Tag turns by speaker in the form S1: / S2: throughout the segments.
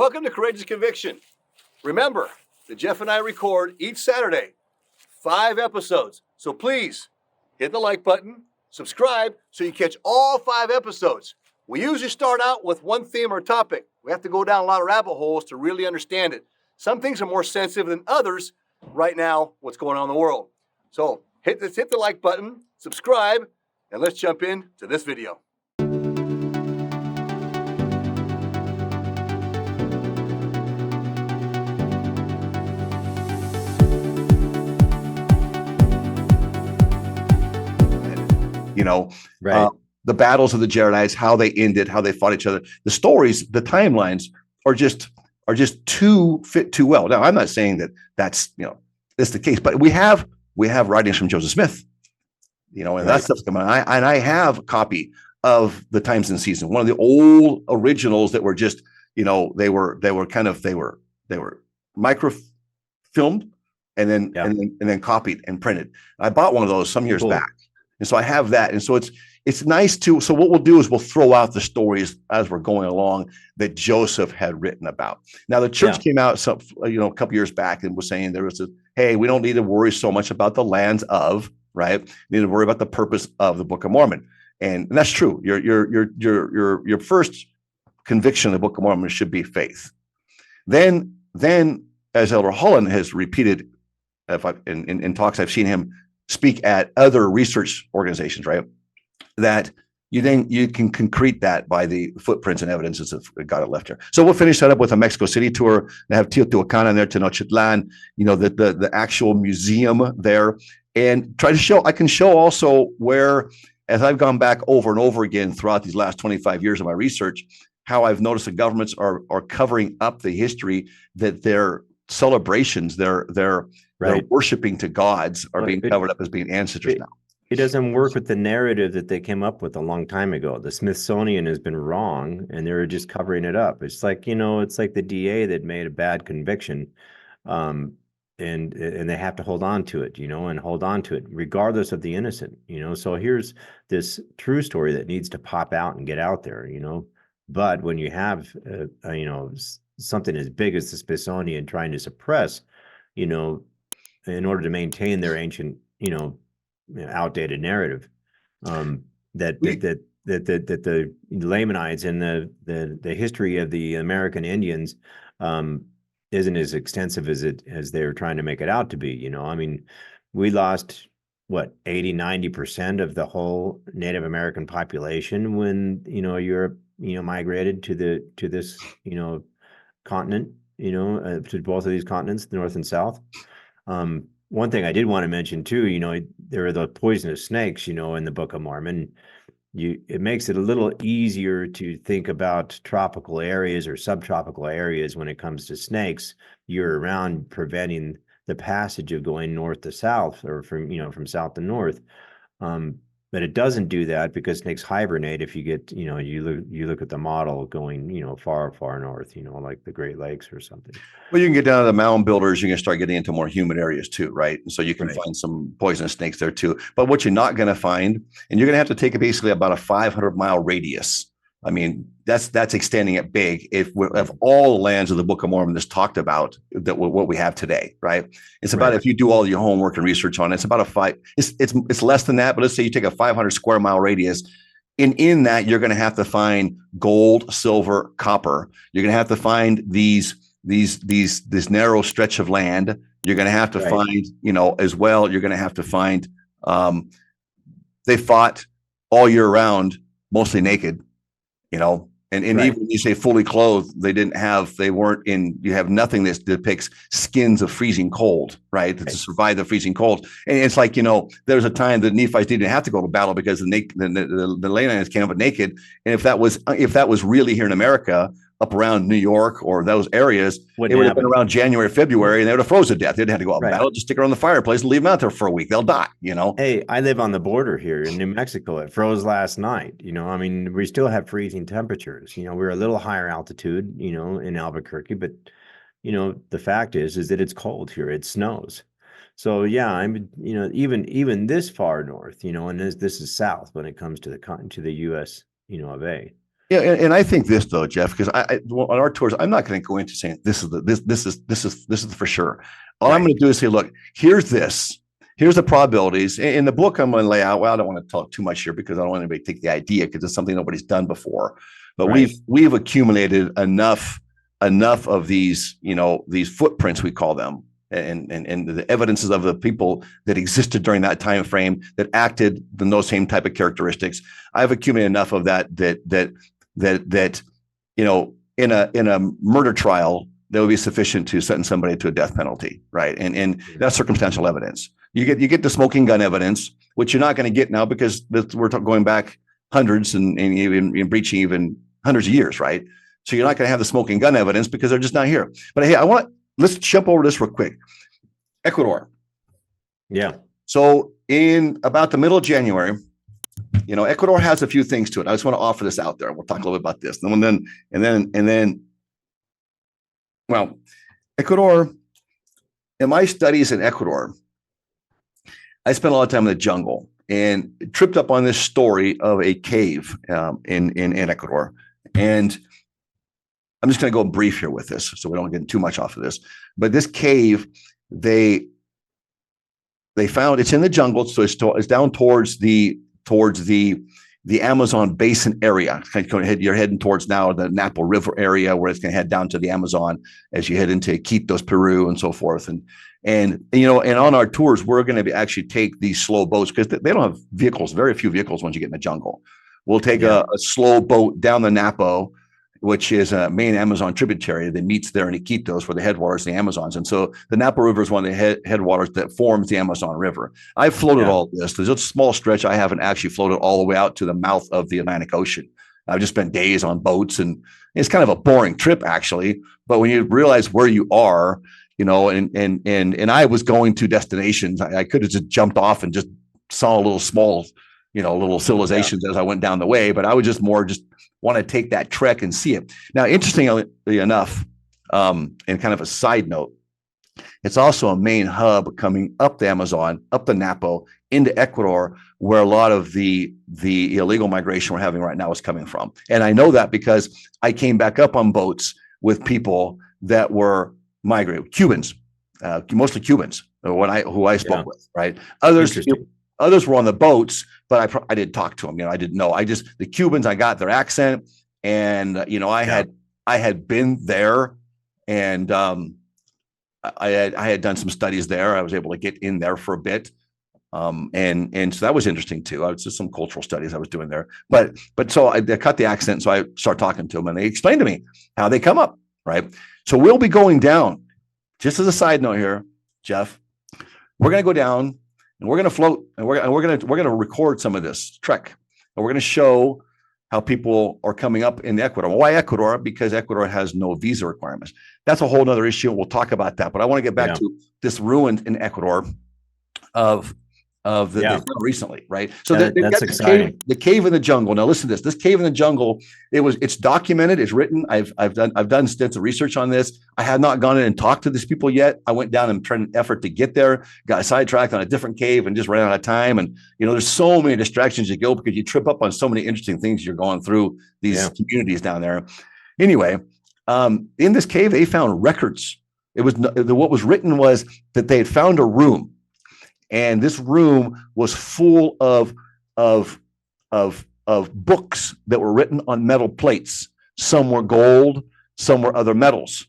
S1: Welcome to Courageous Conviction. Remember that Jeff and I record each Saturday 5 episodes. So please hit the like button, subscribe so you catch all 5 episodes. We usually start out with one theme or topic. We have to go down a lot of rabbit holes to really understand it. Some things are more sensitive than others right now, what's going on in the world. So hit the like button, subscribe, and let's jump into this video.
S2: Right.
S3: The battles of the Jaredites, how they ended, how they fought each other. The stories, the timelines are just too well. Now, I'm not saying that's the case, but we have writings from Joseph Smith, and that stuff's coming on. I have a copy of the Times and Season, one of the old originals that were just, they were microfilmed and then copied and printed. I bought one of those some years back. And so I have that. And so it's nice so what we'll do is we'll throw out the stories as we're going along that Joseph had written about. Now the church came out a couple years back and was saying hey, we don't need to worry so much about the lands of, right? We need to worry about the purpose of the Book of Mormon. And that's true. Your first conviction of the Book of Mormon should be faith. Then as Elder Holland has repeated in talks I've seen him speak at other research organizations, right? That you can concrete that by the footprints and evidences of God left here. So we'll finish that up with a Mexico City tour. They have Teotihuacan in there, Tenochtitlan, the actual museum there, and try to show. I can show also where, as I've gone back over and over again throughout these last 25 years of my research, how I've noticed the governments are covering up the history that their celebrations, their worshiping to gods are being covered up as being ancestors now.
S2: It doesn't work with the narrative that they came up with a long time ago. The Smithsonian has been wrong, and they're just covering it up. It's like, it's like the DA that made a bad conviction, and they have to hold on to it, and hold on to it regardless of the innocent, So here's this true story that needs to pop out and get out there, But when you have, something as big as the Smithsonian trying to suppress, in order to maintain their ancient, outdated narrative, that the Lamanites and the history of the American Indians isn't as extensive as they're trying to make it out to be. We lost 80-90% of the whole Native American population when Europe migrated to this continent, to both of these continents, the North and South. One thing I did want to mention too, there are the poisonous snakes, in the Book of Mormon. It makes it a little easier to think about tropical areas or subtropical areas when it comes to snakes year-round, preventing the passage of going north to south or from south to north. But it doesn't do that because snakes hibernate if you get, you look at the model going, far, far north, like the Great Lakes or something.
S3: Well, you can get down to the mound builders. You can start getting into more humid areas too, right? And so you can find some poisonous snakes there too. But what you're not going to find, and you're going to have to take basically about a 500-mile radius. I mean, that's extending it big. If all the lands of the Book of Mormon is talked about, that what we have today, right? It's about if you do all your homework and research on it, it's about it's less than that. But let's say you take a 500 square mile radius. In that, you're going to have to find gold, silver, copper. You're going to have to find this narrow stretch of land. You're going to have to find, as well. You're going to have to find. They fought all year round, mostly naked. And even when you say fully clothed, you have nothing that depicts skins of freezing cold, right? To survive the freezing cold. And it's like, there's a time that Nephites didn't have to go to battle because the Lamanites came up naked. And if that was really here in America, up around New York or those areas, it would have been around January, February, and they would have frozen to death. They didn't have to go out and battle, just stick around the fireplace and leave them out there for a week. They'll die,
S2: Hey, I live on the border here in New Mexico. It froze last night. We still have freezing temperatures. We're a little higher altitude, in Albuquerque, but the fact is that it's cold here. It snows. So yeah, I'm even this far north, and this is south when it comes to the U.S. of A.
S3: Yeah, and I think this though, Jeff, because on our tours, I'm not going to go into saying this is the for sure. All I'm going to do is say, look, here's the probabilities. In the book, I'm going to lay out. Well, I don't want to talk too much here because I don't want anybody to take the idea because it's something nobody's done before. But we've accumulated enough of these, these footprints, we call them, and the evidences of the people that existed during that time frame that acted in those same type of characteristics. I've accumulated enough of that in a murder trial that would be sufficient to sentence somebody to a death penalty, right? And that's circumstantial evidence. You get the smoking gun evidence, which you're not going to get now because we're going back hundreds and even breaching even hundreds of years, right? So you're not going to have the smoking gun evidence because they're just not here. But hey, let's jump over this real quick. Ecuador.
S2: Yeah.
S3: So in about the middle of January, Ecuador has a few things to it. I just want to offer this out there. We'll talk a little bit about this. And then, well, Ecuador, in my studies in Ecuador, I spent a lot of time in the jungle and tripped up on this story of a cave in Ecuador. And I'm just going to go brief here with this so we don't get too much off of this. But this cave, they found, it's in the jungle, so it's down towards the Amazon basin area. You're heading towards now the Napo River area where it's going to head down to the Amazon as you head into Iquitos, Peru, and so forth. And on our tours, we're going to actually take these slow boats because they don't have vehicles, very few vehicles once you get in the jungle. We'll take a slow boat down the Napo, which is a main Amazon tributary that meets there in Iquitos where the headwaters of the Amazons. And so the Napo River is one of the headwaters that forms the Amazon River. I've floated all this. There's a small stretch I haven't actually floated all the way out to the mouth of the Atlantic Ocean. I've just spent days on boats, and it's kind of a boring trip actually. But when you realize where you are, and I was going to destinations, I could have just jumped off and just saw little civilizations as I went down the way. But I was just want to take that trek and see it. Now, interestingly enough, and kind of a side note, it's also a main hub coming up the Amazon, up the Napo, into Ecuador, where a lot of the illegal migration we're having right now is coming from. And I know that because I came back up on boats with people that were migrating, Cubans, mostly Cubans, who I spoke with, right? Others were on the boats, but I didn't talk to them. I didn't know. The Cubans, I got their accent, and I had been there, and I had done some studies there. I was able to get in there for a bit, and so that was interesting too. I was just some cultural studies I was doing there. But so I cut the accent, so I started talking to them, and they explained to me how they come up, right? So we'll be going down. Just as a side note here, Jeff, we're going to go down. And we're going to float, and we're going to record some of this trek, and we're going to show how people are coming up in Ecuador. Why Ecuador? Because Ecuador has no visa requirements. That's a whole other issue. We'll talk about that. But I want to get back to this ruin in Ecuador of recently, right? So that's exciting. The cave in the jungle. Now listen to this. This cave in the jungle. It's documented. It's written. I've done stints of research on this. I have not gone in and talked to these people yet. I went down and tried an effort to get there. Got sidetracked on a different cave and just ran out of time. And there's so many distractions you go because you trip up on so many interesting things you're going through these communities down there. Anyway, in this cave they found records. What was written was that they had found a room. And this room was full of books that were written on metal plates. Some were gold, some were other metals.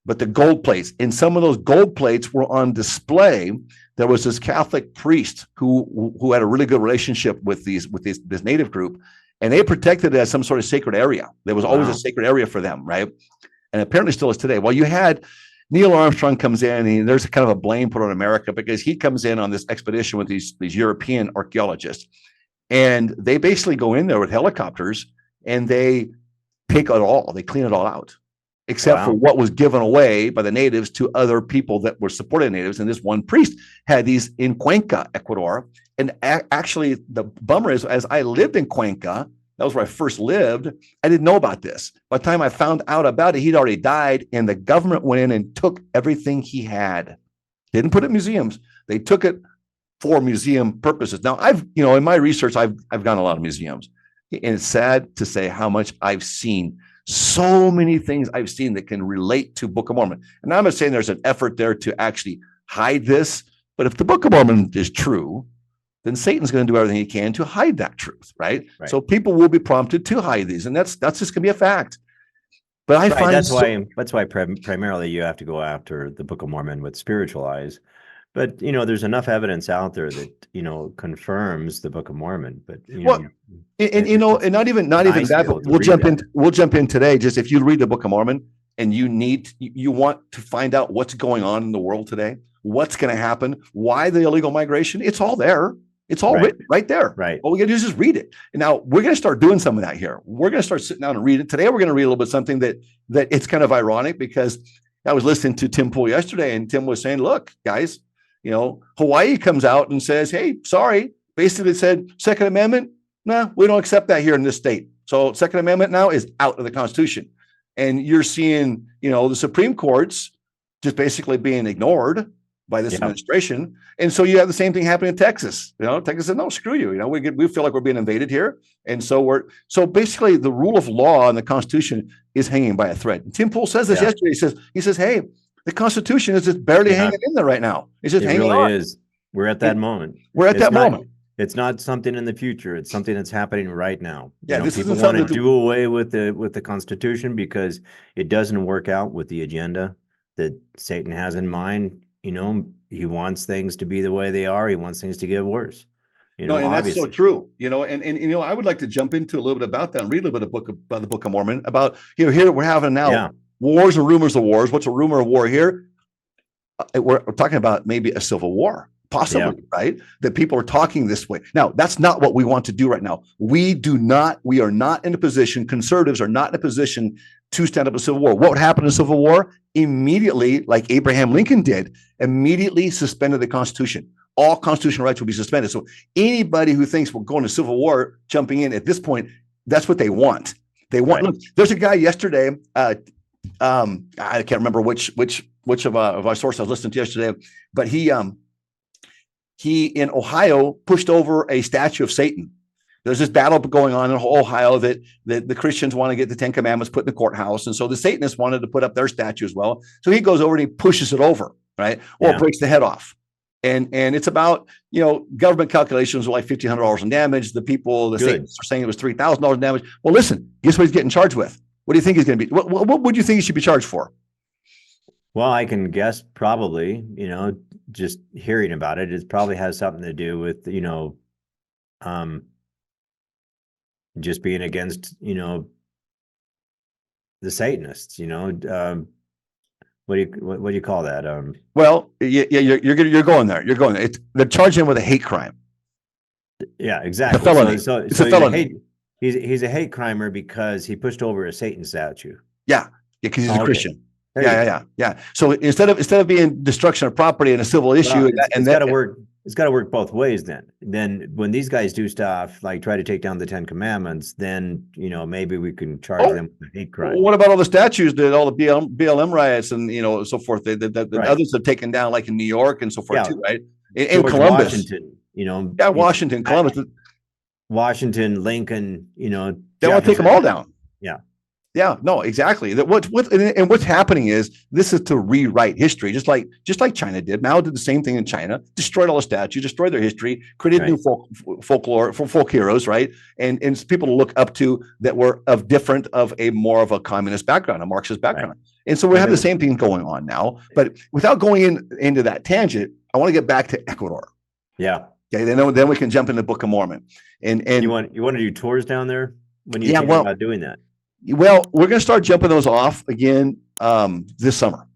S3: But the gold plates, and some of those gold plates were on display. There was this Catholic priest who had a really good relationship with this native group, and they protected it as some sort of sacred area. There was always a sacred area for them, right? And apparently still is today. Well, you had Neil Armstrong comes in, and there's kind of a blame put on America because he comes in on this expedition with these European archaeologists, and they basically go in there with helicopters and they take it all, they clean it all out, except for what was given away by the natives to other people that were supporting natives. And this one priest had these in Cuenca, Ecuador. And actually, the bummer is, as I lived in Cuenca, that was where I first lived, I didn't know about this. By the time I found out about it, he'd already died, and the government went in and took everything he had. Didn't put it in museums. They took it for museum purposes. Now, in my research, I've gone to a lot of museums, And it's sad to say how much I've seen, so many things I've seen that can relate to Book of Mormon. And I'm not saying there's an effort there to actually hide this, but if the Book of Mormon is true, then Satan's going to do everything he can to hide that truth, right? So people will be prompted to hide these, and that's just going to be a fact. But I find
S2: that's why primarily you have to go after the Book of Mormon with spiritual eyes. But there's enough evidence out there that confirms the Book of Mormon. But and
S3: not even that. But we'll jump in today. Just if you read the Book of Mormon and you want to find out what's going on in the world today, what's going to happen, why the illegal migration, it's all there. It's all written right there.
S2: Right.
S3: All we got to do is just read it. And now we're going to start doing some of that here. We're going to start sitting down and read it. Today, we're going to read a little bit something that it's kind of ironic, because I was listening to Tim Pool yesterday, and Tim was saying, look, guys, Hawaii comes out and says, hey, sorry, basically said, Second Amendment, no, we don't accept that here in this state. So Second Amendment now is out of the Constitution. And you're seeing, the Supreme Court's just basically being ignored by this administration. And so you have the same thing happening in Texas. Texas said, no, screw you. We feel like we're being invaded here. And so basically the rule of law and the Constitution is hanging by a thread. And Tim Pool says this yesterday. He says, hey, the Constitution is just barely hanging in there right now. It's just hanging on. It really is.
S2: We're at that moment.
S3: We're at that moment.
S2: It's not something in the future. It's something that's happening right now.
S3: People
S2: want to do away with the Constitution because it doesn't work out with the agenda that Satan has in mind. He wants things to be the way they are. He wants things to get worse.
S3: And that's so true. And I would like to jump into a little bit about that and read a little bit about the Book of Mormon. About here we're having now wars and rumors of wars. What's a rumor of war here? We're talking about maybe a civil war, possibly, right? That people are talking this way. Now, that's not what we want to do right now. We are not in a position. Conservatives are not in a position to stand up a civil war. What would happen in a civil war? Immediately, like Abraham Lincoln did, immediately suspended the Constitution. All constitutional rights will be suspended. So anybody who thinks we're going to civil war, jumping in at this point, that's what they want. They want. Look, there's a guy yesterday. I can't remember which of our sources I was listening to yesterday, but he in Ohio pushed over a statue of Satan. There's this battle going on in Ohio that the Christians want to get the Ten Commandments put in the courthouse. And so the Satanists wanted to put up their statue as well. So he goes over and he pushes it over, right? Or breaks the head off. And it's about, government calculations were like $1,500 in damage. The Satanists are saying it was $3,000 in damage. Well, listen, guess what he's getting charged with? What do you think he's going to be? What would you think he should be charged for?
S2: Well, I can guess probably, just hearing about it, it probably has something to do with, just being against, the Satanists, what do you call that?
S3: Well, you're going there. You're going there. They're charging him with a hate crime.
S2: Yeah, exactly.
S3: A felony.
S2: So
S3: it's a felony.
S2: He's a hate crimer because he pushed over a Satan statue.
S3: Yeah, because he's a Christian. Yeah. So instead of being destruction of property and a civil issue,
S2: it's got to work. It's got to work both ways. Then when these guys do stuff like try to take down the Ten Commandments, then maybe we can charge them with hate crime.
S3: Well, what about all the statues that all the BLM riots and so forth that others have taken down, like in New York and so forth too, right? In Columbus,
S2: Washington,
S3: Washington, Columbus,
S2: Washington, Lincoln,
S3: they want to take them all down.
S2: Yeah,
S3: no, exactly. What's happening is this is to rewrite history, just like China did. Mao did the same thing in China, destroyed all the statues, destroyed their history, created new folklore for folk heroes, right? And people to look up to that were of more of a communist background, a Marxist background. Right. And so we have the same thing going on now. But without going into that tangent, I want to get back to Ecuador.
S2: Yeah.
S3: Okay. Then we can jump into the Book of Mormon. And
S2: you want to do tours down there when you think about doing that?
S3: Well, we're going to start jumping those off again this summer.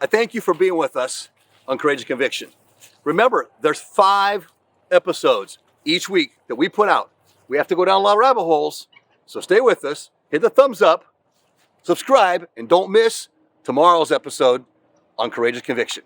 S1: I thank you for being with us on Courageous Conviction. Remember, there's 5 episodes each week that we put out. We have to go down a lot of rabbit holes, so stay with us. Hit the thumbs up, subscribe, and don't miss tomorrow's episode on Courageous Conviction.